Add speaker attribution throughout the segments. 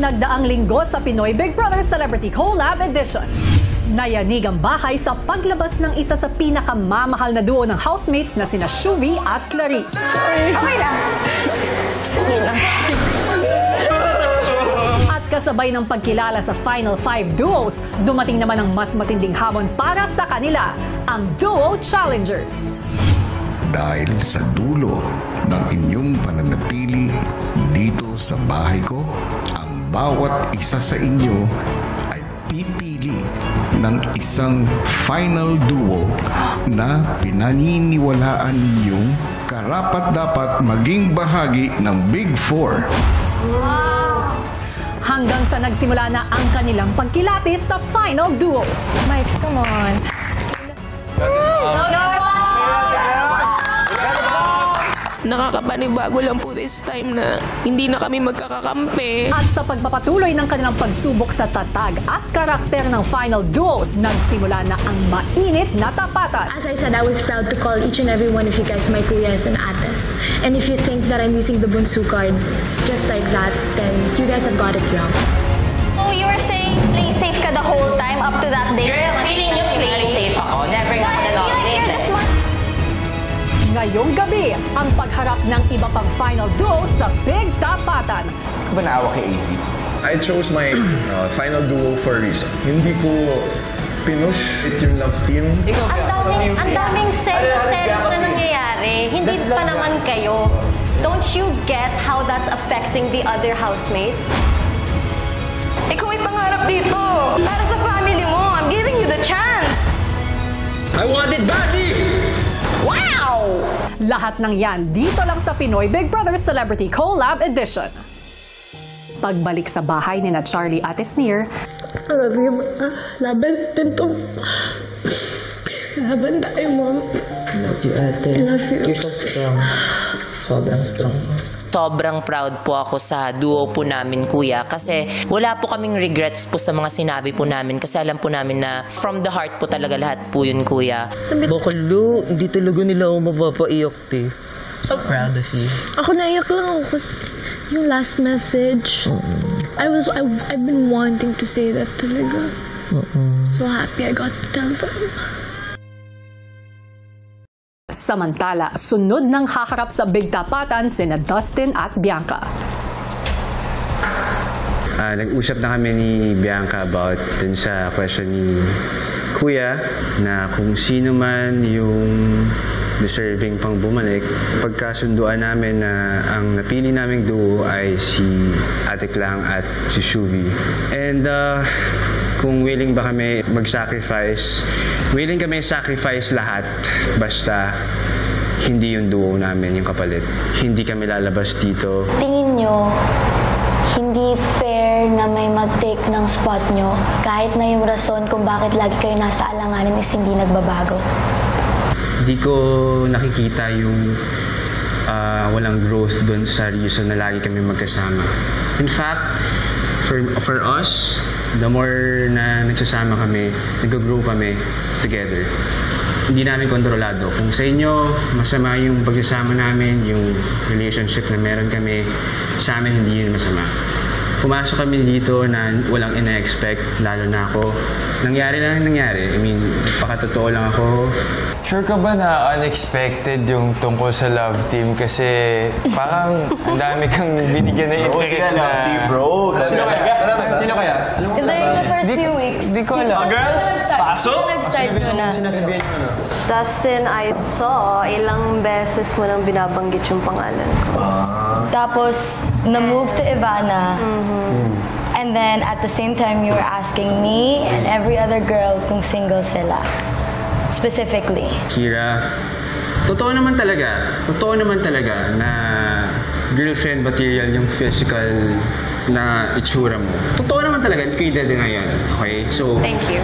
Speaker 1: nagdaang linggo sa Pinoy Big Brother Celebrity Collab Edition. Nayanig ang bahay sa paglabas ng isa sa pinakamamahal na duo ng housemates na sina Shuvi at Clarice.
Speaker 2: Okay lang. Okay lang.
Speaker 1: At kasabay ng pagkilala sa Final 5 duos, dumating naman ang mas matinding hamon para sa kanila, ang Duo Challengers.
Speaker 3: Dahil sa dulo ng inyong pananatili dito sa bahay ko, ang bawat isa sa inyo ay pipili ng isang final duo na pinaniniwalaan ninyong karapat-dapat maging bahagi ng Big Four.
Speaker 1: Wow! Hanggang sa nagsimula na ang kanilang pagkilatis sa final duos.
Speaker 2: Mike, come on.
Speaker 4: Nakakapanibago lang po this time na hindi na kami magkakakampi.
Speaker 1: At sa pagpapatuloy ng kanilang pagsubok sa tatag at karakter ng final duos, nagsimula na ang mainit na tapatan.
Speaker 5: As I said, I was proud to call each and every one of you guys my kuyas and ates. And if you think that I'm using the bunsu card just like that, then you guys have got it wrong.
Speaker 6: So you were saying play safe ka the whole time up to that day?
Speaker 4: Girl, feeling you play safe ako. Never nga ako nalawin.
Speaker 1: Ngayong gabi, ang pagharap ng iba pang final duo sa Big Tapatan.
Speaker 7: Ba naawa kay AZ?
Speaker 8: I chose my final duo for a reason. Hindi ko pinush yung love team.
Speaker 6: Ang daming selos na nangyayari. Hindi pa naman kayo. Don't you get how that's affecting the other housemates?
Speaker 4: Ikaw may pangarap dito. Para sa family mo. I'm giving you the chance.
Speaker 7: I want it badly!
Speaker 4: Wow!
Speaker 1: Lahat ng yan dito lang sa Pinoy Big Brother Celebrity Collab Edition. Pagbalik sa bahay ni na Charlie at Sneer,
Speaker 5: I love you, Ma. Laban din to. Laban tayo, Mom.
Speaker 9: I love you, ate.
Speaker 5: I love you.
Speaker 9: You're so strong. Sobrang strong.
Speaker 4: Sobrang proud po ako sa duo po namin, kuya, kasi wala po kaming regrets po sa mga sinabi po namin kasi alam po namin na from the heart po talaga lahat po yun, kuya.
Speaker 9: Bakalo, hindi talaga nila ako mapapaiyak, te. So proud of you.
Speaker 5: Ako naiyak lang ako kasi yung last message. I've been wanting to say that talaga. So happy I got to tell them.
Speaker 1: samantala sunod ng haharap sa Big Tapatan sina Dustin at Bianca.
Speaker 10: Nag-usap na kami ni Bianca about dun sa question ni Kuya na kung sino man yung deserving pang bumalik. Pagkasunduan namin na ang napili naming duo ay si Ate Klang at si Shuvi. And kung willing ba kami mag-sacrifice, willing kami sacrifice lahat basta hindi yung duo namin yung kapalit. Hindi kami lalabas dito.
Speaker 6: Tingin nyo, hindi fair na may mag-take ng spot nyo kahit na yung rason kung bakit lagi kayo nasa alanganin is hindi nagbabago?
Speaker 10: Hindi ko nakikita yung walang growth doon sa reason na lagi kami magkasama. In fact, for us, the more na nagsasama kami, nag-grow kami together. Hindi namin kontrolado. Kung sa inyo, masama yung pagsasama namin, yung relationship na meron kami, sa amin hindi yun masama. Pumasok kami dito na walang ina-expect, lalo na ako. Nangyari lang nangyari. I mean, pakatotoo lang ako.
Speaker 11: Sure ka ba na unexpected yung tungkol sa love team? Kasi parang ang dami kang binigyan na interest na...
Speaker 7: Love team, bro!
Speaker 11: Sino kaya?
Speaker 2: During the first few weeks.
Speaker 11: Di ko alam.
Speaker 7: Girls, pasok!
Speaker 2: Nag-start nyo na.
Speaker 12: Dustin, I saw ilang beses mo nang binabanggit yung pangalan ko.
Speaker 2: Tapos, na-move to Ivana. And then, at the same time, you were asking me and every other girl kung single sila. Specifically.
Speaker 10: Kira, totoo naman talaga na girlfriend material yung physical na itsura mo. Totoo naman talaga, hindi ko i-deny yan. Okay? So,
Speaker 12: Thank you.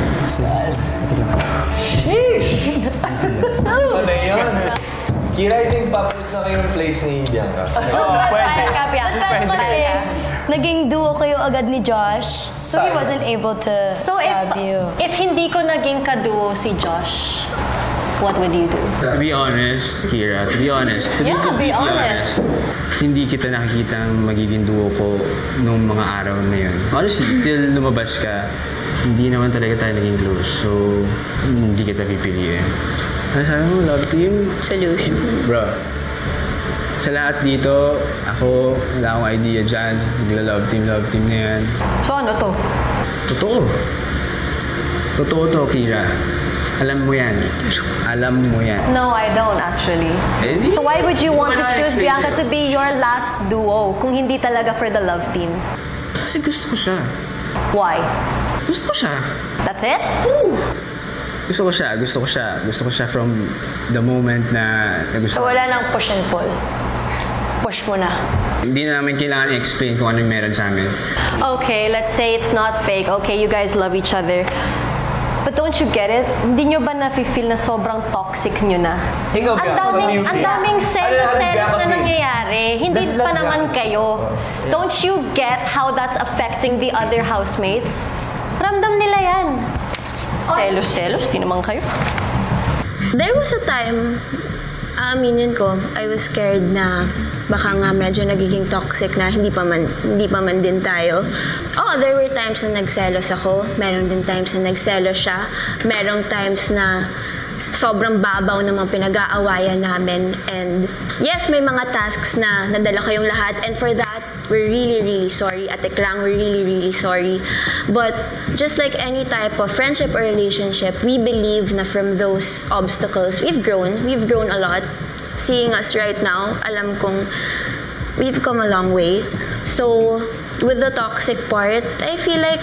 Speaker 7: Sheesh! Ano yun? Kira, I think papalit na kayong place ni Bianca.
Speaker 2: Pwede. Kasi, naging duo kayo agad ni Josh. So he wasn't able to
Speaker 6: So
Speaker 2: stab you.
Speaker 6: if hindi ko naging kaduo si Josh,
Speaker 12: what would you do?
Speaker 10: To be honest, Kira, to be honest.
Speaker 12: Be honest.
Speaker 10: Hindi kita nakikita magiging duo ko nung mga araw na yun. Honestly, till lumabas ka, hindi naman talaga tayo naging close. So, hindi kita pipiliin. Ano sabi mo, love team?
Speaker 5: Solution.
Speaker 10: Bro, sa lahat dito, ako, wala akong idea dyan. Nagla-love team na yan.
Speaker 12: So ano to?
Speaker 10: Totoo. Totoo to, Kira. Alam mo yan. Alam mo yan.
Speaker 12: No, I don't actually. So why would you want to choose Bianca to be your last duo kung hindi talaga for the love team?
Speaker 10: Kasi gusto ko siya.
Speaker 12: Why?
Speaker 10: Gusto ko siya.
Speaker 12: That's it?
Speaker 10: Gusto ko siya from the moment na
Speaker 6: So wala nang push and pull. Push mo na.
Speaker 10: Hindi na namin kailangan i-explain kung ano yung meron sa amin.
Speaker 12: Okay, let's say it's not fake. Okay, you guys love each other. But don't you get it? Hindi nyo ba na-feel na sobrang toxic nyo na? Ang daming selos na nangyayari. Hindi pa naman kayo. Don't you get how that's affecting the other housemates? Ramdam nila yan. Selos, di naman kayo.
Speaker 5: There was a time, aaminin ko, I was scared na baka nga medyo nagiging toxic na hindi pa man din tayo. There were times na nagselos ako. Meron din times na nagselos siya. Merong times na sobrang babaw ng mga pinag-aawayan namin. And yes, may mga tasks na nadala kayong lahat. And for that, we're really, really sorry. Ate Klang, we're really, really sorry. But just like any type of friendship or relationship, we believe na from those obstacles, we've grown. We've grown a lot. Seeing us right now, alam kong we've come a long way. So, with the toxic part, I feel like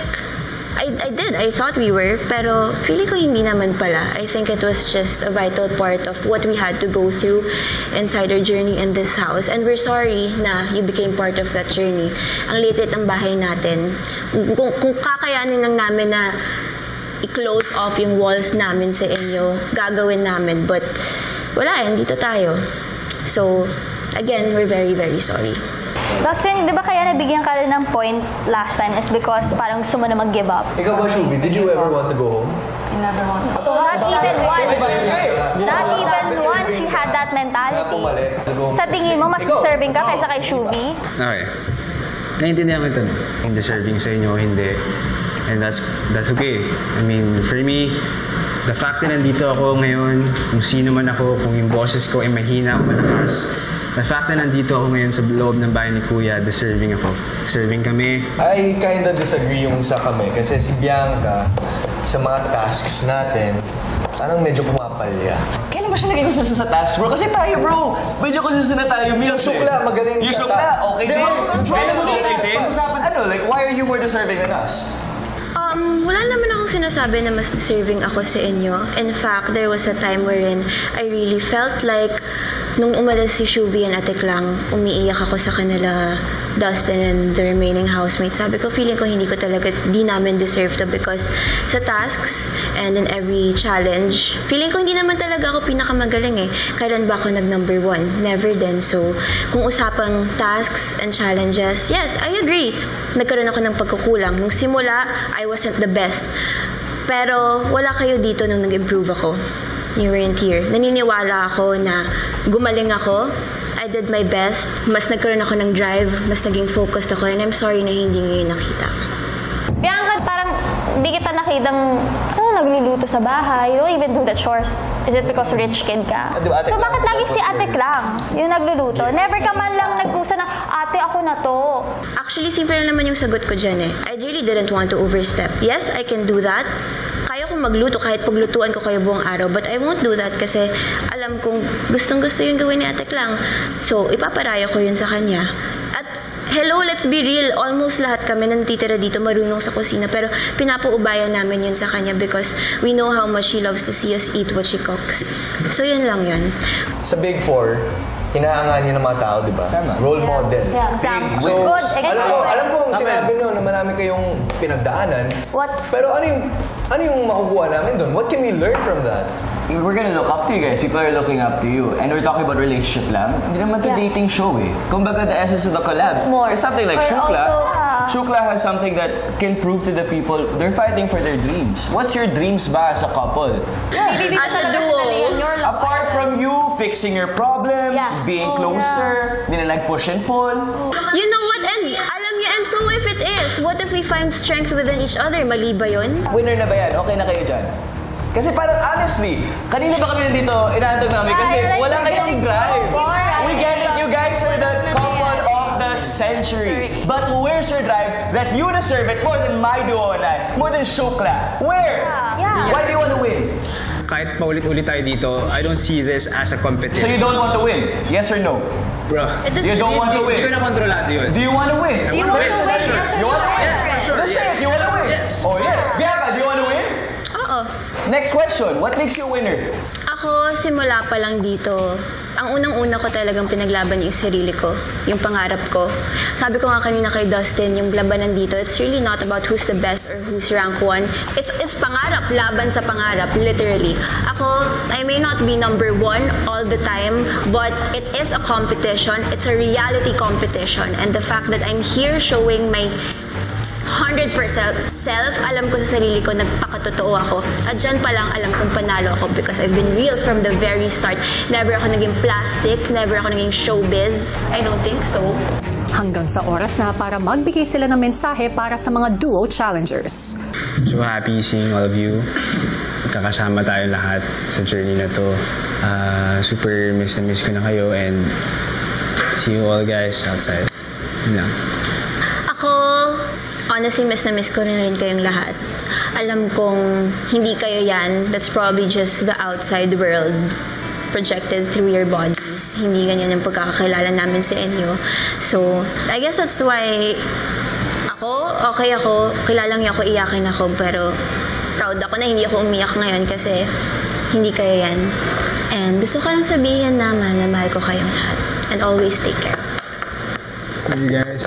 Speaker 5: I thought we were, pero feeling ko hindi naman pala. I think it was just a vital part of what we had to go through inside our journey in this house. And we're sorry na you became part of that journey. Ang liit ang bahay natin. Kung kakayanin lang namin na i-close off yung walls namin sa inyo, gagawin namin. But wala, dito tayo. So, again, we're very, very sorry.
Speaker 6: Dustin, di ba kaya nabigyan ka rin ng point last time is because parang gusto mo na mag-give up?
Speaker 7: Ikaw ba, Shubi? Did you ever want to go home?
Speaker 6: I never want to. Not even once. Not even once you had that mentality. Sa tingin mo, mas deserving ka kaysa kay Shubi?
Speaker 10: Okay. Naiintindihan ko ito. Kung deserving sa inyo, hindi. And that's okay. I mean, for me, the fact na nandito ako ngayon, kung sino man ako, kung yung boses ko ay mahina o malakas, the fact na nandito ako ngayon sa loob ng bahay ni Kuya, deserving ako. Deserving kami.
Speaker 7: I kinda disagree yung sa kami kasi si Bianca, sa mga tasks natin, parang medyo pumapalya.
Speaker 13: Kailan ba siya naging consistent sa tasks, bro? Kasi tayo, bro, medyo consistent na tayo.
Speaker 7: Yung Sukla, magaling
Speaker 13: yung
Speaker 7: sa
Speaker 13: Sukla,
Speaker 7: task.
Speaker 13: okay din. Okay din. Ano, like, why are you more deserving than us?
Speaker 5: Wala naman akong sinasabi na mas deserving ako sa inyo. In fact, there was a time wherein I really felt like nung umalis si Shuvi and Ate Klang, umiiyak ako sa kanila, Dustin and the remaining housemates. Sabi ko, feeling ko hindi namin deserve to because sa tasks and in every challenge, feeling ko hindi naman talaga ako pinakamagaling eh. Kailan ba ako nag-number 1? Never din. So, kung usapang tasks and challenges, yes, I agree. Nagkaroon ako ng pagkukulang. Nung simula, I wasn't the best. Pero wala kayo dito nung nag-improve ako. You weren't here. Naniniwala ako na gumaling ako. I did my best. Mas nagkaroon ako ng drive. Mas naging focused ako. And I'm sorry na hindi ngayon nakita.
Speaker 6: Bianca, parang di kita nakitang nagluluto sa bahay. You don't even do the chores. Is it because rich kid ka? So bakit lagi si Ate Klang yung nagluluto? Never ka man lang nagkusa na, ate, ako na to.
Speaker 5: Actually, simple na naman yung sagot ko dyan eh. I really didn't want to overstep. Yes, I can do that. Kaya kong magluto kahit paglutuan ko kayo buong araw. But I won't do that kasi alam kong gustong-gusto yung gawin ni Ate Klang. So, ipaparaya ko yun sa kanya. At hello, let's be real. Almost lahat kami na natitira dito marunong sa kusina. Pero pinapaubayan namin yun sa kanya because we know how much she loves to see us eat what she cooks. So, yun lang yun.
Speaker 7: Sa Big Four, hinahangaan niyo ng mga tao, di ba? Role model.
Speaker 6: Yeah.
Speaker 7: So,
Speaker 6: Good.
Speaker 7: alam ko sinabi niyo na marami kayong pinagdaanan. Pero ano yung makukuha namin doon? What can we learn from that?
Speaker 13: We're gonna look up to you guys. People are looking up to you. And we're talking about relationship lang. Hindi naman to dating show eh. Kumbaga, the essence of the collab is something like Shukla. Shukla has something that can prove to the people they're fighting for their dreams. What's your dreams ba as a couple?
Speaker 6: Maybe
Speaker 5: As a duo,
Speaker 13: Apart from you fixing your problems, being closer, hindi na nag-push and pull.
Speaker 5: you know what? And alam niyo, and so if it is, what if we find strength within each other? Mali ba yun?
Speaker 13: Winner na ba yan? Okay na kayo dyan? Kasi parang honestly, kanina ba kami nandito, inaantog namin kasi wala kayong drive. We get it, you guys are the couple of the century. But where's your drive that you deserve it more than my duo and I? More than Shukla? Where? Why do you want to win?
Speaker 10: Kahit paulit-ulit tayo dito, I don't see this as a competition.
Speaker 13: So you don't want to win? Yes or no?
Speaker 10: Bro,
Speaker 13: You don't want to win?
Speaker 10: Hindi ko na kontrolado yun.
Speaker 13: Do you want to win?
Speaker 6: Do you want to win?
Speaker 13: You want to win?
Speaker 10: Yes, for sure.
Speaker 13: Let's say it. You want to win?
Speaker 10: Yes.
Speaker 13: Oh yeah. Bianca, do you want to win?
Speaker 5: Oo.
Speaker 13: Next question. What makes you a winner?
Speaker 5: Ako, simula pa lang dito, ang unang-una ko talagang pinaglaban yung sarili ko, yung pangarap ko. Sabi ko nga kanina kay Dustin, yung labanan dito, it's really not about who's the best or who's rank 1. It's pangarap, laban sa pangarap, literally. Ako, I may not be number 1 all the time, but it is a competition. It's a reality competition. And the fact that I'm here showing my 100% self, alam ko sa sarili ko, nagpakatotoo ako. At dyan pa lang alam kong panalo ako because I've been real from the very start. Never ako naging plastic, never ako naging showbiz. I don't think so.
Speaker 1: Hanggang sa oras na para magbigay sila ng mensahe para sa mga duo challengers.
Speaker 10: So happy seeing all of you. Kakasama tayo lahat sa journey na to. Super miss na miss ko na kayo and see you all guys outside. Yun lang.
Speaker 5: Ako, honestly, miss na miss ko rin kayong lahat. Alam kong hindi kayo yan. That's probably just the outside world projected through your bodies. Hindi ganyan ang pagkakakilala namin sa inyo. So, I guess that's why okay ako, kilala niyo ako, iyakin ako, pero proud ako na hindi ako umiyak ngayon kasi hindi kayo yan. And gusto ko lang sabihin na mahal ko kayong lahat. And always take care.
Speaker 10: Love you guys.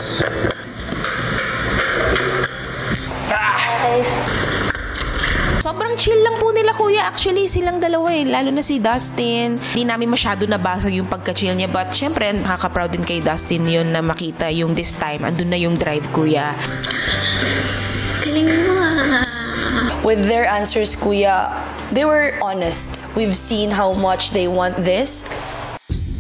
Speaker 14: Sobrang chill lang po nila kuya. Actually, silang dalawa eh. Lalo na si Dustin. Hindi namin masyado nabasag yung pagka-chill niya. But syempre, nakaka-proud din kay Dustin yun na makita yung this time. Andun na yung drive kuya.
Speaker 5: Galing mo ah.
Speaker 15: With their answers, kuya, they were honest. We've seen how much they want this.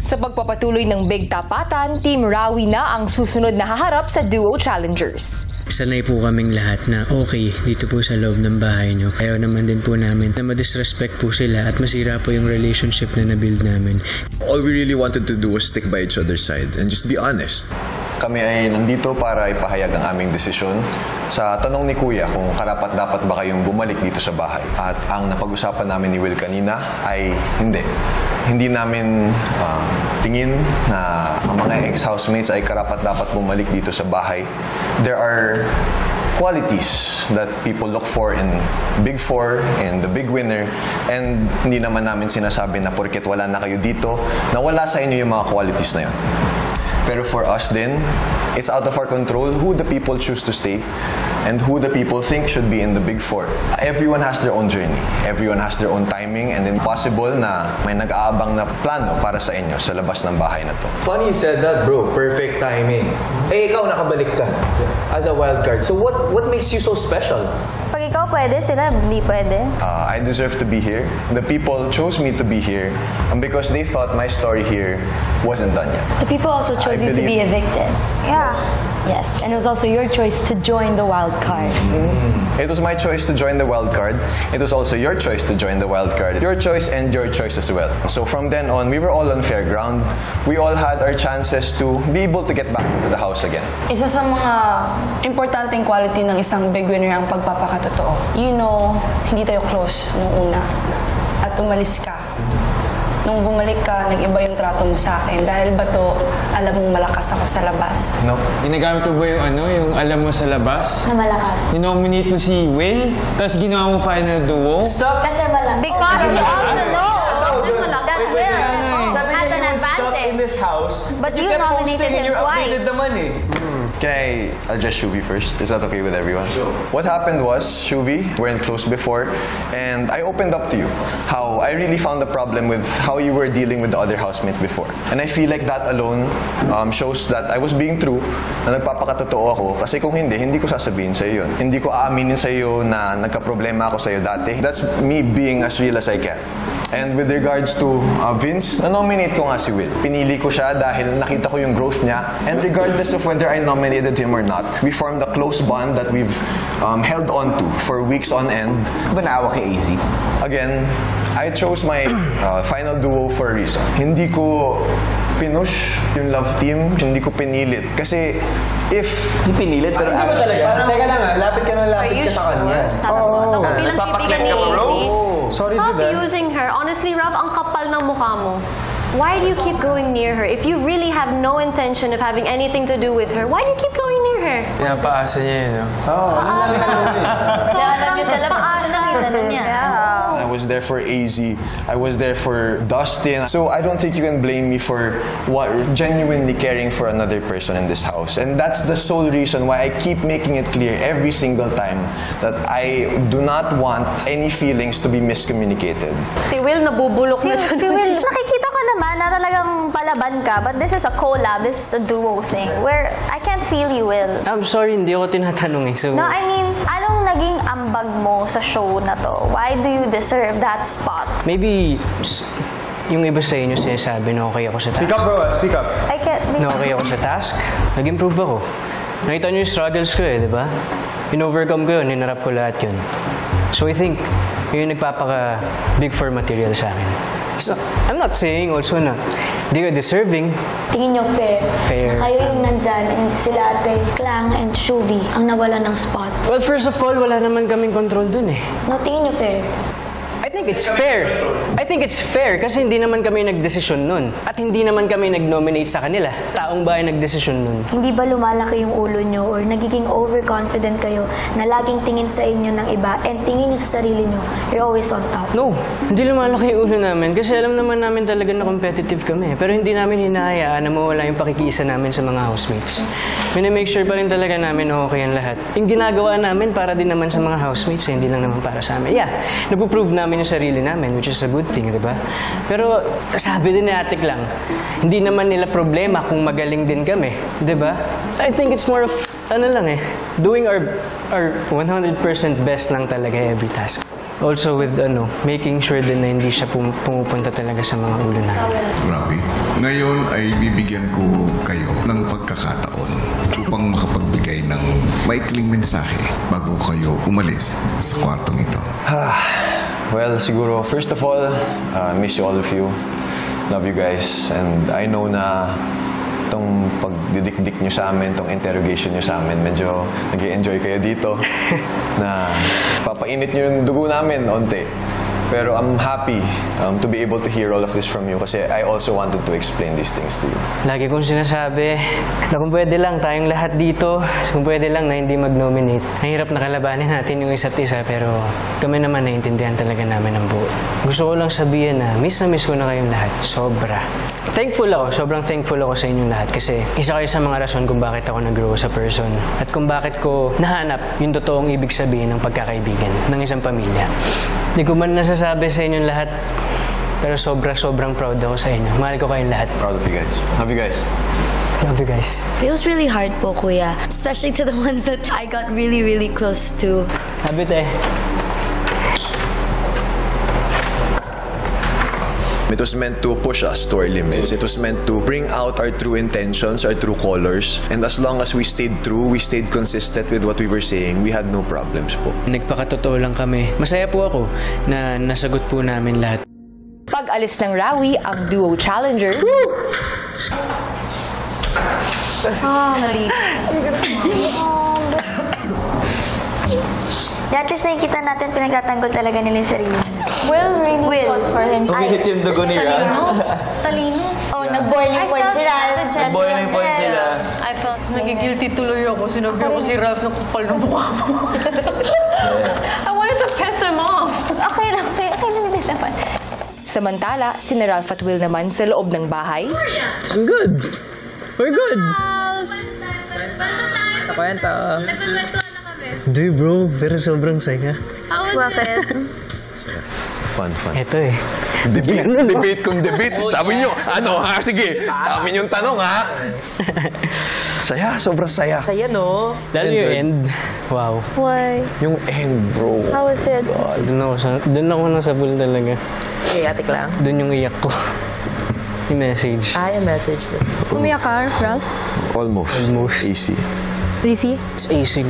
Speaker 16: Sa pagpapatuloy ng Big Tapatan, Team Rawi na ang susunod na haharap sa Duo Challengers.
Speaker 10: Sanay po kaming lahat na okay dito po sa loob ng bahay nyo. Ayaw naman din po namin na ma-disrespect po sila at masira po yung relationship na na-build namin.
Speaker 8: All we really wanted to do was stick by each other's side and just be honest. Kami ay nandito para ipahayag ang aming desisyon sa tanong ni Kuya kung karapat-dapat ba kayong bumalik dito sa bahay. At ang napag-usapan namin ni Will kanina ay hindi. Hindi namin tingin na ang mga ex-housemates ay karapat-dapat bumalik dito sa bahay. There are qualities that people look for in Big Four and the Big Winner, and hindi naman namin sinasabi na porket wala na kayo dito, na wala sa inyo yung mga qualities na yun. Pero for us din, it's out of our control who the people choose to stay and who the people think should be in the Big Four. Everyone has their own journey. Everyone has their own timing, and impossible na may nag-aabang na plano para sa inyo sa labas ng bahay na to.
Speaker 7: Funny you said that, bro. Perfect timing. Eh, ikaw nakabalik ka as a wild card. So what makes you so special?
Speaker 6: Pag ikaw pwede, sila hindi pwede.
Speaker 8: I deserve to be here. The people chose me to be here because they thought my story here wasn't done yet.
Speaker 2: The people also chose you to be evicted.
Speaker 6: Yeah.
Speaker 2: Yes, and it was also your choice to join the wild card.
Speaker 8: It was my choice to join the wild card. It was also your choice to join the wild card. Your choice and your choice as well. So from then on, we were all on fair ground. We all had our chances to be able to get back into the house again.
Speaker 15: Isa sa mga importanteng quality ng isang big winner ang pagpapakatotoo. You know, hindi tayo close nung una. At umalis ka. Nung bumalik ka, nag-iba yung trato mo sa akin. Dahil ba to, alam mong malakas ako sa labas?
Speaker 11: No. Ginagamit mo ba yung alam mo sa labas?
Speaker 6: Na malakas.
Speaker 11: Ninominate mo si Will, tapos ginawa mo final duo?
Speaker 13: Stop!
Speaker 6: Kasi malakas. Because we also know that Will
Speaker 13: Sabi
Speaker 6: has
Speaker 13: niya
Speaker 6: an
Speaker 13: he was stuck in
Speaker 6: advantage.
Speaker 13: this house.
Speaker 6: But
Speaker 13: you
Speaker 6: you
Speaker 13: kept
Speaker 6: nominated
Speaker 13: posting and
Speaker 6: him
Speaker 13: you're updated
Speaker 6: twice.
Speaker 13: naman eh.
Speaker 8: Can I address Shuvi first? Is that okay with everyone? Sure. What happened was, Shuvi, we weren't close before, and I opened up to you how I really found the problem with how you were dealing with the other housemates before. And I feel like that alone shows that I was being true, na nagpapakatotoo ako. Kasi kung hindi ko sasabihin sa'yo yun. Hindi ko aaminin sa'yo na nagka-problema ako sa'yo dati. That's me being as real as I can. And with regards to Vince, na-nominate ko nga si Will. Pinili ko siya dahil nakita ko yung growth niya. And regardless of whether I nominated him or not, we formed a close bond that we've held on to for weeks on end.
Speaker 13: Ba naawa kay AZ?
Speaker 8: Again, I chose my final duo for a reason. Hindi ko pinush yung love team, hindi ko pinilit. Kasi if...
Speaker 13: Pinilit? Pero teka lang lapit ka sa kanya.
Speaker 12: Oo. Bilang kaibigan ni AZ.
Speaker 13: Sorry
Speaker 12: Stop using her. Honestly, Rav, ang kapal ng mukha mo. Why do you keep going near her? If you really have no intention of having anything to do with her, why do you keep going near her?
Speaker 11: Pinapaasa niya yun, no?
Speaker 8: I was there for AZ. I was there for Dustin. So I don't think you can blame me for genuinely caring for another person in this house. And that's the sole reason why I keep making it clear every single time that I do not want any feelings to be miscommunicated.
Speaker 12: Si Will nabubulok na
Speaker 6: Si Will, nakikita ko naman na talagang palaban ka, but this is a collab, this is a duo thing, where I can't feel you, Will.
Speaker 10: I'm sorry, hindi ako tinatanong eh. So...
Speaker 6: No, I mean, anong naging ambag mo sa show na to? Why do you deserve that spot?
Speaker 10: Maybe, yung iba sa inyo sinasabi na okay ako sa task.
Speaker 13: Speak up, bro. Speak up.
Speaker 6: I can't...
Speaker 10: Na okay ako sa task, nag-improve ako. Nakita niyo yung struggles ko eh, di ba? In-overcome ko yun, hinarap ko lahat yun. So I think, yun yung nagpapaka-big for material sa akin. So, I'm not saying also na di ka deserving.
Speaker 17: Tingin nyo fair?
Speaker 10: Fair.
Speaker 17: Na kayo yung nandyan and sila Ate Klang and Shuvi ang nawala ng spot.
Speaker 10: Well, first of all, wala naman kaming control dun eh.
Speaker 17: No, tingin nyo fair?
Speaker 10: I think it's fair. I think it's fair kasi hindi naman kami nagdesisyon nun. At hindi naman kami nag-nominate sa kanila. Taong bayan nagdesisyon nun.
Speaker 17: Hindi ba lumalaki yung ulo nyo or nagiging overconfident kayo na laging tingin sa inyo ng iba and tingin nyo sa sarili nyo, you're always on top?
Speaker 10: No, hindi lumalaki yung ulo namin kasi alam naman namin talaga na competitive kami. Pero hindi namin hinahayaan na mawala yung pakikiisa namin sa mga housemates. Minamake sure pa rin talaga namin na okay ang lahat. Yung ginagawa namin para din naman sa mga housemates, hindi lang naman para sa amin. Yeah, napuprove namin yung sarili namin, which is a good thing, di ba? Pero sabi din ni Ate Klang, hindi naman nila problema kung magaling din kami, di ba? I think it's more of, doing our 100% best lang talaga every task. Also with, making sure din na hindi siya pumupunta talaga sa mga ulo namin.
Speaker 3: Grabe. Ngayon ay bibigyan ko kayo ng pagkakataon upang makapagbigay ng maikling mensahe bago kayo umalis sa kwartong ito.
Speaker 8: Well, siguro, first of all, miss all of you. Love you guys. And I know na itong pagdidikdik nyo sa amin, itong interrogation nyo sa amin, medyo nag-i-enjoy kayo dito. Na papainit nyo yung dugo namin, onte. Pero I'm happy to be able to hear all of this from you kasi I also wanted to explain these things to you.
Speaker 10: Lagi kong sinasabi na kung pwede lang tayong lahat dito, kung pwede lang na hindi mag-nominate. Mahirap na kalabanin natin yung isa't isa pero kami naman naiintindihan talaga namin ang buo. Gusto ko lang sabihin na miss ko na kayong lahat. Sobra. Thankful ako, sobrang thankful ako sa inyong lahat kasi isa kayo sa mga rason kung bakit ako nag-grow sa person at kung bakit ko nahanap yung totoong ibig sabihin ng pagkakaibigan ng isang pamilya. Hindi ko man nasasabi sa inyong lahat pero sobrang proud ako sa inyo. Mahal ko kayong lahat.
Speaker 8: Proud of you guys. Love you guys.
Speaker 10: Love you guys.
Speaker 2: It was really hard po, Kuya. Especially to the ones that I got really close to.
Speaker 10: Habit eh.
Speaker 8: It was meant to push us to our limits. It was meant to bring out our true intentions, our true colors. And as long as we stayed true, we stayed consistent with what we were saying, we had no problems po.
Speaker 10: Nagpakatotoo lang kami. Masaya po ako na nasagot po namin lahat.
Speaker 16: Pag-alis ng Rawi, ang duo challenger.
Speaker 6: Mali. At least nakikita natin pinagtatanggol talaga nila yung sarili.
Speaker 12: Will really fought for him.
Speaker 13: Uminit yung dugo ni Ralph.
Speaker 6: Talino. Oh, nag-boiling point sila.
Speaker 13: Nag-boiling point sila.
Speaker 12: I felt
Speaker 1: Nagigilty tuloy ako. Sinabi ako si Ralph na kapal ng mukha mo. I wanted to piss him off.
Speaker 6: Okay lang din naman.
Speaker 16: Samantala, sina Ralph at Will naman sa loob ng bahay.
Speaker 10: I'm good. We're good.
Speaker 9: Sa kwento.
Speaker 6: Nagkakwentuhan na kami.
Speaker 18: Hindi bro, pero sobrang saya.
Speaker 6: Bakit?
Speaker 8: Fun.
Speaker 18: Ito eh.
Speaker 8: Debate kung debate. Sabi nyo, ano ha? Sige, dami yung tanong ha. Saya, sobrang saya.
Speaker 9: Saya no?
Speaker 18: Lalo yung end. Wow.
Speaker 6: Why?
Speaker 8: Yung end, bro.
Speaker 6: How was it?
Speaker 18: Doon ako nasa pool talaga.
Speaker 9: Iyatik lang.
Speaker 18: Doon yung iyak ko. Yung message.
Speaker 9: Yung message.
Speaker 6: Umiyak ka, Ralph?
Speaker 8: Almost. Easy.
Speaker 6: Rizzy?
Speaker 18: It's easy.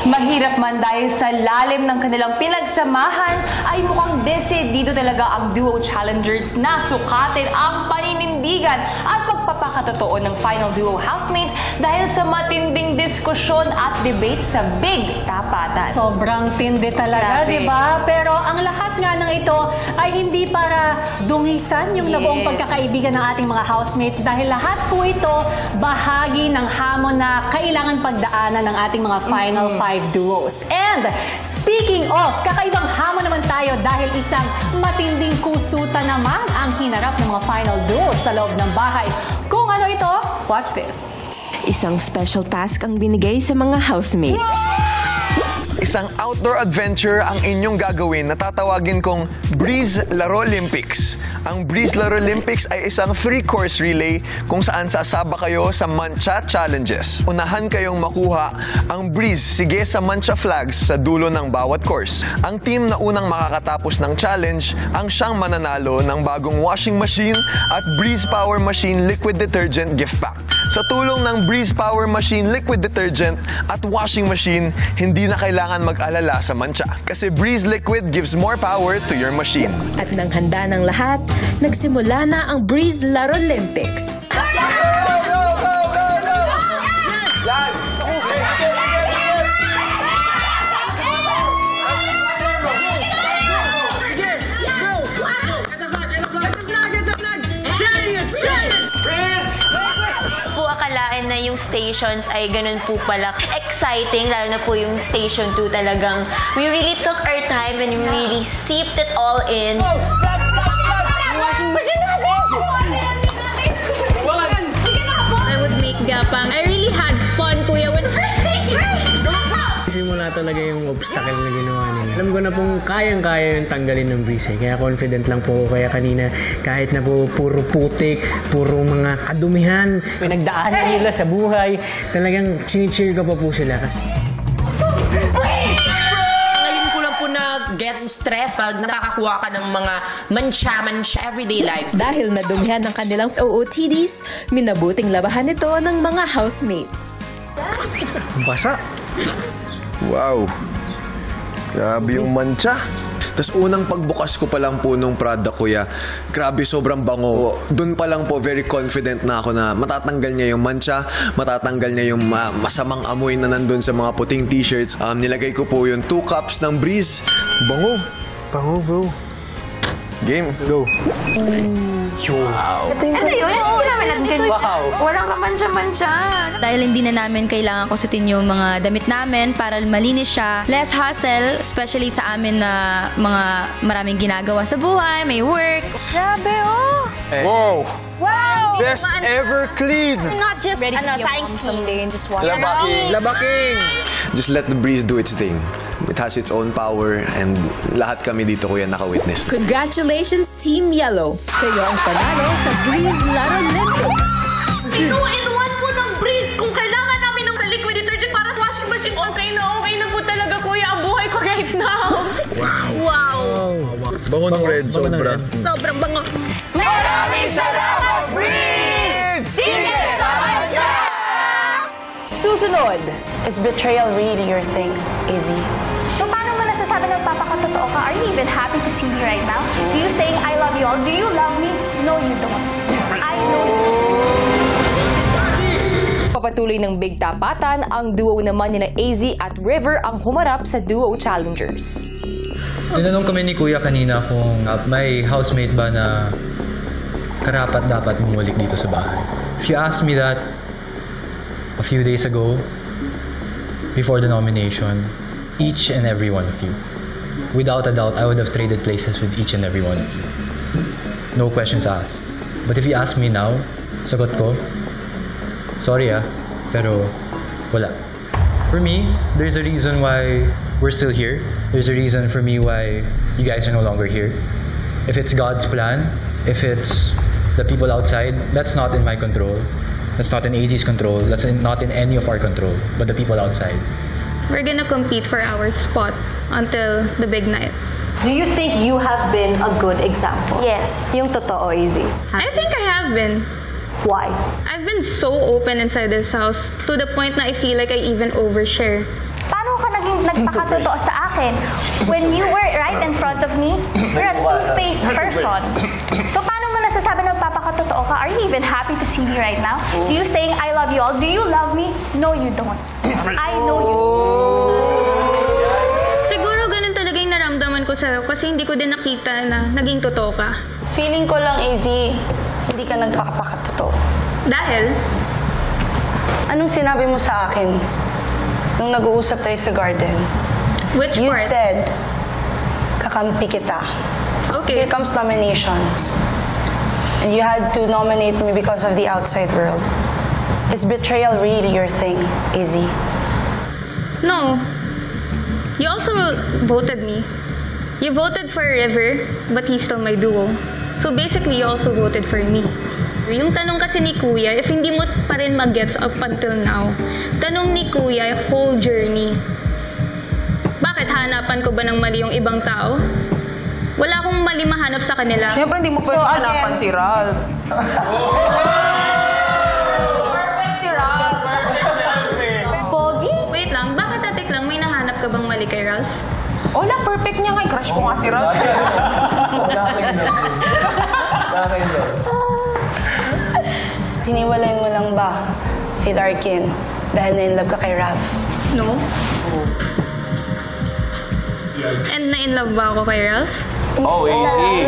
Speaker 16: Mahirap man dahil sa lalim ng kanilang pinagsamahan, ay mukhang desidido talaga ang duo challengers na sukatin ang paninindigan at pagpapakatotoo ng final duo housemates dahil sa matinding diskusyon at debate sa Big Tapatan.
Speaker 1: Sobrang tindi talaga, di ba? Pero ang lahat nga ng ito ay hindi para dungisan yung nabuong pagkakaibigan ng ating mga housemates dahil lahat po ito bahagi ng hamon na kailangan pagdaanan ng ating mga final 5 duos. And speaking of, kakaibang hamon naman tayo dahil isang matinding kusutan naman ang hinarap ng mga final duos sa loob ng bahay. Kung ano ito, watch this.
Speaker 19: Isang special task ang binigay sa mga housemates.
Speaker 8: Isang outdoor adventure ang inyong gagawin na tatawagin kong Breeze Laro Olympics. Ang Breeze Laro Olympics ay isang 3-course relay kung saan sasaba kayo sa Mancha Challenges. Unahan kayong makuha ang Breeze Sige sa Mancha flags sa dulo ng bawat course. Ang team na unang makakatapos ng challenge ang siyang mananalo ng bagong washing machine at Breeze Power Machine Liquid Detergent gift pack. Sa tulong ng Breeze Power Machine Liquid Detergent at washing machine, hindi na kailangan mag-alala sa mancha. Kasi Breeze Liquid gives more power to your machine.
Speaker 19: At nang handa ng lahat, nagsimula na ang Breeze Laro Olympics.
Speaker 5: Akalain na yung stations ay ganun po pala exciting, lalo na po yung station 2 talagang we really took our time and we really seeped it all in.
Speaker 6: I would make gapang. I really had fun, kuya.
Speaker 18: Simula talaga yung obstacle na ginawa nila. Alam ko na pong kayang-kaya yung tanggalin ng breeze. Kaya confident lang po ako. Kaya kanina, kahit na po puro putik, puro mga kadumihan, pinagdaanan nila sa buhay, talagang chini-cheer ko pa po sila.
Speaker 4: Ngayon ko lang po na-get stress pag nakakakuha ka ng mga mancha everyday life.
Speaker 19: Dahil nadumihan ng kanilang OOTDs, minabuting labahan ito ng mga housemates.
Speaker 18: Basa.
Speaker 8: Wow. Grabe yung mancha. Tapos unang pagbukas ko pa lang po nung product, kuya, grabe, sobrang bango. Doon pa lang po, very confident na ako na matatanggal niya yung mancha, matatanggal niya yung masamang amoy na nandun sa mga puting t-shirts. Nilagay ko po yung 2 cups ng Breeze.
Speaker 18: Bango. Bango, bro.
Speaker 8: Game.
Speaker 18: Go.
Speaker 6: Wow. Ito yun. Oo naman.
Speaker 14: Wow.
Speaker 6: Walang kamansya-mansya.
Speaker 2: Dahil hindi na namin kailangan kusutin yung mga damit namin para malinis siya. Less hassle, especially sa amin na mga maraming ginagawa sa buhay, may work.
Speaker 6: Grabe, oh.
Speaker 8: Wow.
Speaker 6: Wow.
Speaker 8: Best ever clean.
Speaker 6: Not just, sayang someday and just walk.
Speaker 8: Labaking. Just let the breeze do its thing. It has its own power and lahat kami dito, kuya, naka-witness.
Speaker 19: Congratulations, Team Yellow! Kayo ang panalo sa Breeze Laro Olympics.
Speaker 6: Inu-in-one po ng Breeze kung kailangan namin ng liquid detergent para sa washing machine. Okay na po talaga, kuya, ang buhay ko right now. Wow.
Speaker 8: Bango ng red, sobra.
Speaker 6: Sobrang bango.
Speaker 20: Maraming salamat, Breeze! Sige sa mancha!
Speaker 16: Susunod.
Speaker 15: Is betrayal really your thing, Izzy?
Speaker 6: So paano mo nasasabi na papakatotoo ka? Are you even happy to see me right now? Do you saying I love you all? Do you love me? No, you don't. I know you.
Speaker 16: Papatuloy ng Big Tapatan, ang duo naman ni na AZ at River ang humarap sa Duo Challengers.
Speaker 21: Tinanong kami ni Kuya kanina kung may housemate ba na karapat dapat bumalik dito sa bahay. She asked me that a few days ago, before the nomination, each and every one of you. Without a doubt, I would have traded places with each and every one of you. No questions asked. But if you ask me now, sagot ko, Sorry pero wala. For me, there's a reason why we're still here. There's a reason for me why you guys are no longer here. If it's God's plan, if it's the people outside, that's not in my control. That's not in AZ's control. That's not in any of our control, but the people outside.
Speaker 5: We're gonna compete for our spot until the big night.
Speaker 12: Do you think you have been a good example?
Speaker 6: Yes.
Speaker 12: Yung totoo, Easy.
Speaker 5: I think I have been.
Speaker 12: Why?
Speaker 5: I've been so open inside this house to the point na I feel like I even overshare.
Speaker 6: Paano ka naging nagpakatotoo sa akin? When you were right in front of me, you're a two-faced person. So paano mo nasasabi na papakatotoo ka? Are you even happy to see me right now? Do you saying I love you all? Do you love me? No, you don't. I know you.
Speaker 5: Siguro ganun talaga yung naramdaman ko sa'yo kasi hindi ko din nakita na naging totoo ka.
Speaker 15: Feeling ko lang, AZ, hindi ka nagpakapakatotoo.
Speaker 5: Dahil?
Speaker 15: Anong sinabi mo sa akin nung nag-uusap tayo sa garden?
Speaker 5: Which
Speaker 15: you
Speaker 5: part?
Speaker 15: You said, kakampi kita.
Speaker 5: Okay.
Speaker 15: Here comes nominations. And you had to nominate me because of the outside world. Is betrayal really your thing, Izzy?
Speaker 5: No. You also voted me. You voted for River, but he's still my duo. So basically, you also voted for me. Yung tanong kasi ni Kuya, if hindi mo pa rin mag-gets up until now, tanong ni Kuya, whole journey. Bakit hanapan ko ba ng mali yung ibang tao? Wala akong mali mahanap sa kanila.
Speaker 14: Siyempre, hindi mo pwede hanapan si Ralph. Perfect si Ralph.
Speaker 5: Pogi? Wait lang, bakit atik lang may nahanap ka bang mali kay Ralph?
Speaker 14: Wala, perfect niya nga. Crush ko nga si Ralph.
Speaker 15: Tiniwalay mo lang ba si Larkin dahil na-inlove ka kay Ralph?
Speaker 5: No. And na-inlove ba ako kay Ralph?
Speaker 13: Oh, easy.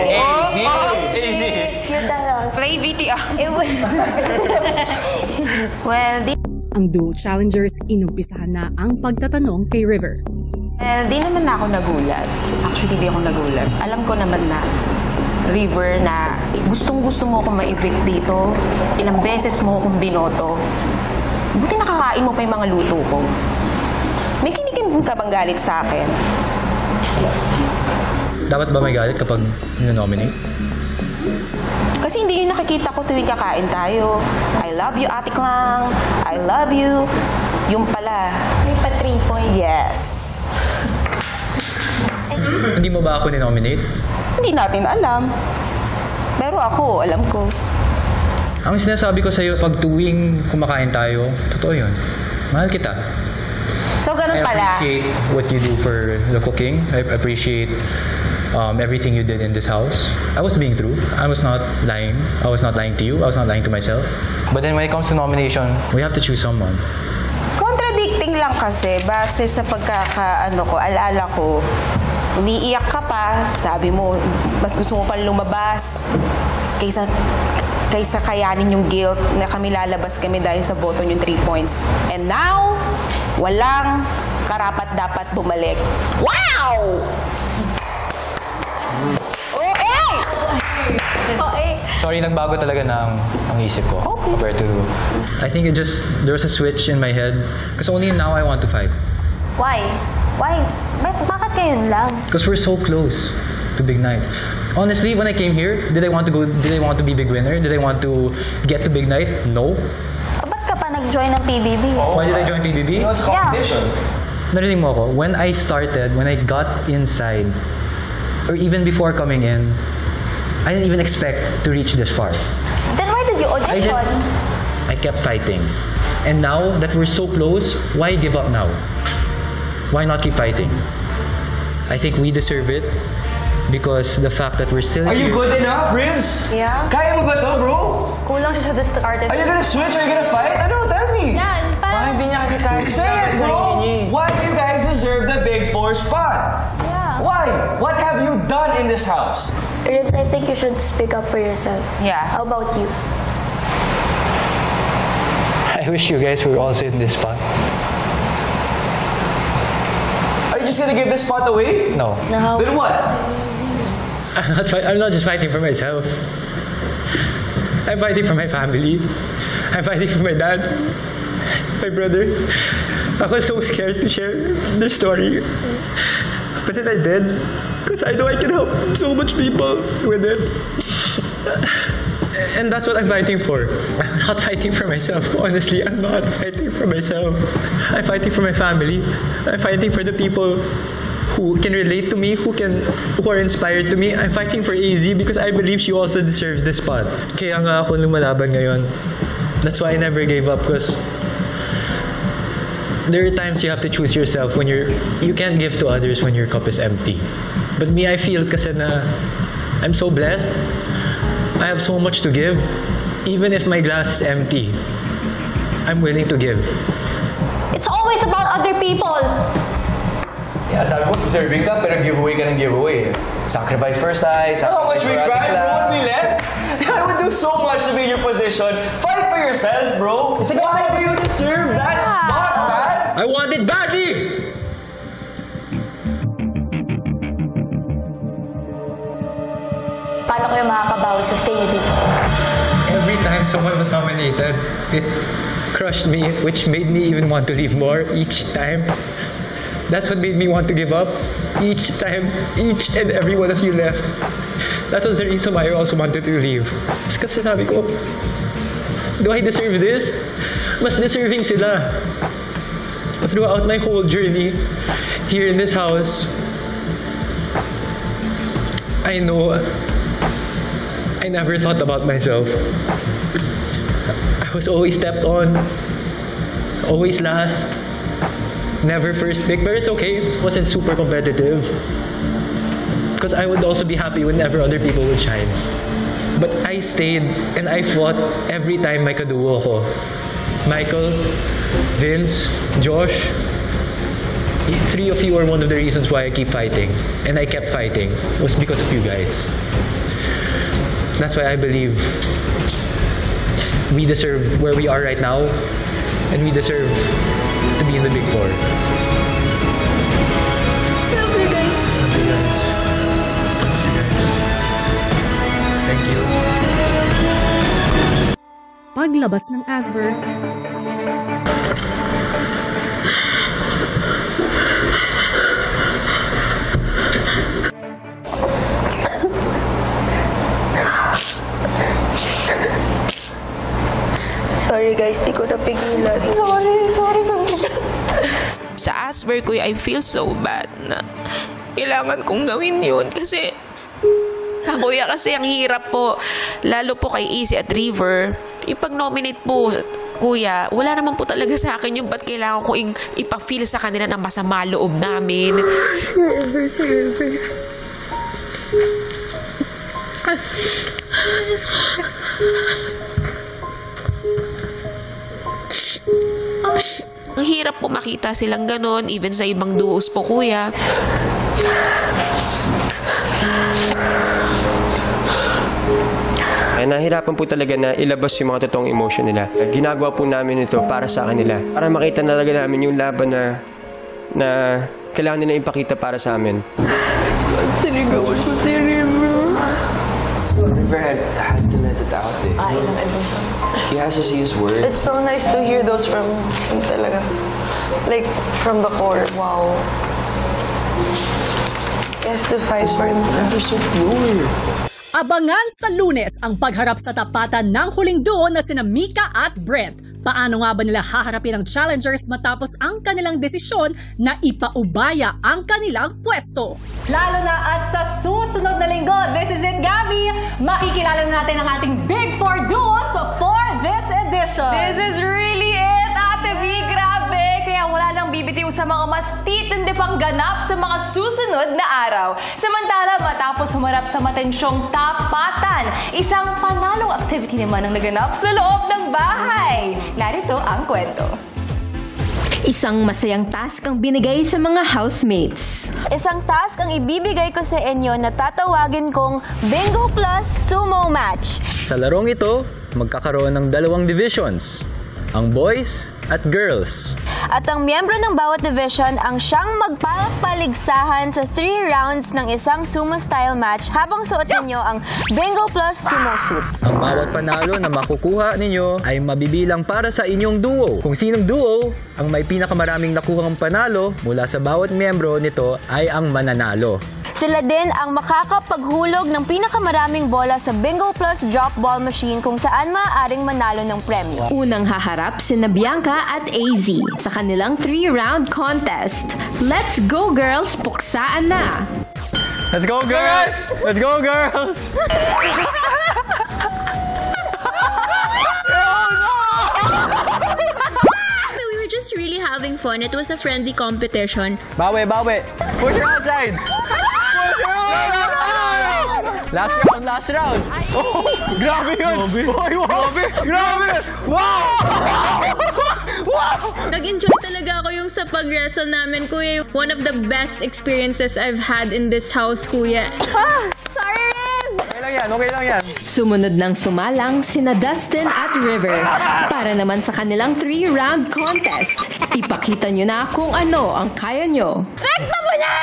Speaker 13: Easy. Easy.
Speaker 14: Play VTR.
Speaker 1: Well, ang duo challengers inumpisahan na ang pagtatanong kay River.
Speaker 14: Well, di naman na ako nagulat. Actually, di ako nagulat. Alam ko naman na, River, na gustong-gusto mo akong ma-evict dito. Ilang beses mo akong binoto. Buti nakakain mo pa yung mga luto ko. May kinikin ka bang galit sa akin?
Speaker 21: Dapat ba may galit kapag ninonominate?
Speaker 14: Kasi hindi yung nakikita ko tuwing kakain tayo. I love you, Ate Klang. I love you. Yung pala.
Speaker 6: May pa 3 points.
Speaker 14: Yes.
Speaker 21: Hindi mo ba ako ninominate?
Speaker 14: Hindi natin alam. Pero ako, alam ko.
Speaker 21: Ang sinasabi ko sa'yo, pag tuwing kumakain tayo, totoo yun. Mahal kita.
Speaker 14: So, ganun pala.
Speaker 21: I appreciate what you do for the cooking. I appreciate everything you did in this house. I was being true. I was not lying. I was not lying to you. I was not lying to myself. But then when it comes to nomination, we have to choose someone.
Speaker 14: Contradicting lang kasi. Base sa alala ko, umiiyak ka pa, sabi mo, mas gusto mo pang lumabas kaysa kayanin yung guilt na kami lalabas kami dahil sa boto yung 3 points. And now, walang karapat-dapat bumalik. Wow!
Speaker 21: Sorry, nagbago talaga ang isip ko. Okay. Compared to, I think there was a switch in my head. Because only now I want to fight.
Speaker 6: Why? Why? Bakit ngayon lang?
Speaker 21: Because we're so close to Big Night. Honestly, when I came here, did I want to be big winner? Did I want to get to Big Night? No.
Speaker 6: Ba't ka pa nag-join ng PBB?
Speaker 21: Why did I join PBB?
Speaker 13: It's competition.
Speaker 21: Narinig mo ako, when I got inside, or even before coming in, I didn't even expect to reach this far.
Speaker 6: Then why did you audition?
Speaker 21: I kept fighting. And now that we're so close, why give up now? Why not keep fighting? I think we deserve it because the fact that we're still
Speaker 13: Are
Speaker 21: here.
Speaker 13: you good enough, Rims?
Speaker 15: Yeah.
Speaker 13: Kaya mo ba to, bro?
Speaker 15: Kulang siya sa discarded.
Speaker 13: Are you gonna switch? Are you gonna fight? Ano? Tell me.
Speaker 6: Yan, parang...
Speaker 11: Hindi niya kasi kaya.
Speaker 13: Say it, bro! Why do you guys deserve the Big 4 spot?
Speaker 6: Yeah.
Speaker 13: Why? What have you done in this house?
Speaker 17: Ribs, I think you should speak up for yourself.
Speaker 14: Yeah.
Speaker 17: How about you?
Speaker 21: I wish you guys were also in this spot.
Speaker 13: Are you just gonna give this spot away?
Speaker 21: No.
Speaker 13: Then what?
Speaker 21: I'm not just fighting for myself. I'm fighting for my family. I'm fighting for my dad, my brother. I was so scared to share their story. But then I did. Because I know I can help so much people with it. And that's what I'm fighting for. I'm not fighting for myself. Honestly, I'm not fighting for myself. I'm fighting for my family. I'm fighting for the people who can relate to me, who are inspired to me. I'm fighting for AZ because I believe she also deserves this spot. Kaya nga ako lumalaban ngayon. That's why I never gave up, because there are times you have to choose yourself when you can't give to others when your cup is empty. But me, I feel kasi na I'm so blessed. I have so much to give. Even if my glass is empty, I'm willing to give.
Speaker 6: It's always about other people.
Speaker 13: Yeah, sabi mo, deserving ka, pero giveaway ka ng giveaway. Sacrifice for size. How much we cried, bro, when we left? I would do so much to be in your position. Fight for yourself, bro. Why do you deserve that spot, man?
Speaker 21: I want it badly!
Speaker 17: Paano kayo makakabawi sa stay niyo dito?
Speaker 21: Every time someone was nominated, it crushed me, which made me even want to leave more each time. That's what made me want to give up. Each time, each and every one of you left. That was the reason why I also wanted to leave. It's kasi sabi ko, do I deserve this? Mas deserving sila. Throughout my whole journey here in this house, I know I never thought about myself. I was always stepped on, always last, never first pick, but it's okay. It wasn't super competitive. Because I would also be happy whenever other people would shine. But I stayed and I fought every time may kaduo ko. Michael, Vince, Josh, three of you are one of the reasons why I keep fighting. And I kept fighting. It was because of you guys. That's why I believe we deserve where we are right now, and we deserve to be in the Big Four.
Speaker 20: Love you guys.
Speaker 21: Love you guys. Love you guys. Thank you.
Speaker 7: Paglabas ng Asver,
Speaker 17: Sorry guys, di ko napigilan. Sorry.
Speaker 14: Sa Asver, kuya, I feel so bad na kailangan kong gawin yun kasi kuya, kasi ang hirap po, lalo po kay Easy at River, ipag-nominate po, kuya, wala naman po talaga sa akin yung ba't kailangan ko ipa-feel sa kanila ng masama loob namin. Ang hirap po makita silang ganon, even sa ibang duos po, kuya.
Speaker 22: Ay, nahirapan po talaga na ilabas yung mga totoong emotion nila. Ginagawa po namin ito para sa kanila. Para makita na talaga namin yung laban na kailangan nila ipakita para sa amin.
Speaker 20: Sinigawan ko si River.
Speaker 23: River had to let it out eh. He has to see his words.
Speaker 15: It's so nice to hear those from him talaga. Like, from the core. Wow. He has to fight for himself.
Speaker 23: Never so pure.
Speaker 7: abangan sa Lunes ang pagharap sa tapatan ng huling duo na sina Mika at Brent. Paano nga ba nila haharapin ang challengers matapos ang kanilang desisyon na ipaubaya ang kanilang pwesto?
Speaker 1: Lalo na at sa susunod na linggo, This Is It, Gabby, makikilala natin ang ating Big Four duos for this edition.
Speaker 16: This is really it, Ate V, grabe! Kaya wala nang bibitiw sa mga mas titindi pang ganap sa mga susunod na araw. Samantala, matapos humarap sa matensyong tapatan, isang panalong activity naman ang naganap sa loob ng bahay. Narito ang kwento.
Speaker 19: Isang masayang task ang binigay sa mga housemates.
Speaker 5: Isang task ang ibibigay ko sa inyo na tatawagin kong Bingo Plus Sumo Match.
Speaker 21: Sa larong ito, magkakaroon ng dalawang divisions. Ang boys at girls.
Speaker 3: At ang miyembro ng bawat division ang siyang magpapaligsahan sa 3 rounds ng isang sumo-style match habang suot ninyo ang Bingo Plus Sumo Suit.
Speaker 21: Ang bawat panalo na makukuha ninyo ay mabibilang para sa inyong duo. Kung sinong duo ang may pinakamaraming nakuhang panalo mula sa bawat miyembro nito ay ang mananalo.
Speaker 3: Sila din ang makakapaghulog ng pinakamaraming bola sa Bingo Plus Drop Ball Machine kung saan maaaring manalo ng premyo.
Speaker 19: Unang haharap sina Bianca at AZ sa kanilang 3-round contest. Let's go girls! Puksaan na!
Speaker 21: Let's go girls! Let's go girls!
Speaker 3: We were just really having fun. It was a friendly competition.
Speaker 21: Bawi! Push her outside! Last round! Oh, grabe yun! Grabe! Wow!
Speaker 9: Nag-enjoy talaga ako yung sa pag-wrestle namin, Kuya. One of the best experiences I've had in this house, Kuya. Sorry rin!
Speaker 21: Okay lang yan.
Speaker 19: Sumunod ng sumalang sina Dustin at River para naman sa kanilang 3-round contest. Ipakita nyo na kung ano ang kaya nyo.
Speaker 9: Rekta mo na!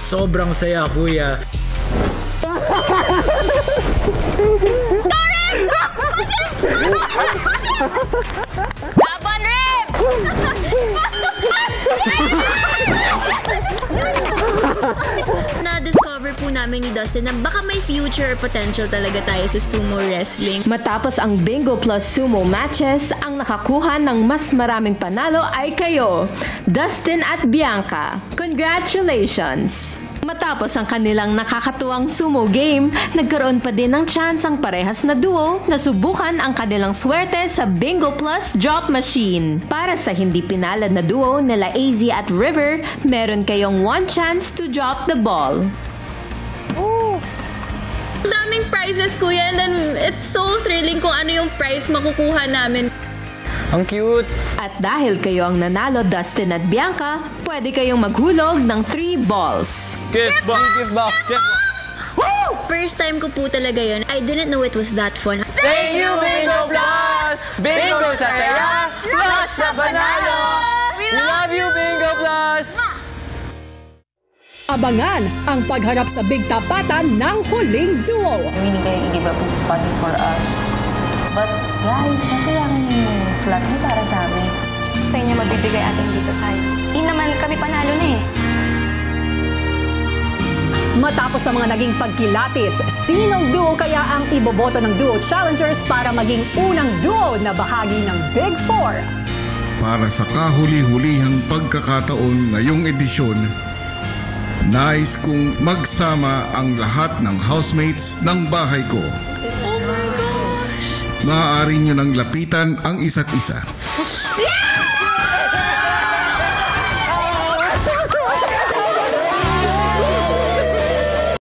Speaker 21: Sobrang saya, Kuya.
Speaker 9: Laban, Rep!
Speaker 3: Na-discover po namin ni Dustin na baka may future potential talaga tayo sa sumo wrestling.
Speaker 19: Matapos ang Bingo Plus Sumo matches, ang nakakuha ng mas maraming panalo ay kayo, Dustin at Bianca. Congratulations! Matapos ang kanilang nakakatuwang sumo game, nagkaroon pa din ng chance ang parehas na duo na subukan ang kanilang swerte sa Bingo Plus Drop Machine. Para sa hindi pinalad na duo nila AZ at River, meron kayong 1 chance to drop the ball.
Speaker 9: Ang daming prizes, Kuya, and then it's so thrilling kung ano yung prize makukuha namin.
Speaker 21: Ang cute!
Speaker 19: At dahil kayo ang nanalo, Dustin at Bianca, pwede kayong maghulog ng 3 balls.
Speaker 21: Gift box!
Speaker 3: First time ko po talaga yun. I didn't know it was that fun.
Speaker 13: Thank you, Bingo Plus! Bingo sa saya, plus sa panalo!
Speaker 21: We love you, Bingo Plus!
Speaker 7: Abangan ang pagharap sa big tapatan ng huling duo.
Speaker 16: Willing kayo i-give up yung spot for us. But guys, nasayangin yung slot niyo para sa amin.
Speaker 17: Sa inyo mabibigay atin dito sa akin. Hindi naman kami panalo na eh.
Speaker 7: Matapos ang mga naging pagkilatis, sinong duo kaya ang iboboto ng Duo Challengers para maging unang duo na bahagi ng Big Four?
Speaker 10: Para sa kahuli-hulihang pagkakataon ngayong edisyon, nais kong magsama ang lahat ng housemates ng bahay ko. Maaari nyo nang lapitan ang isa't isa.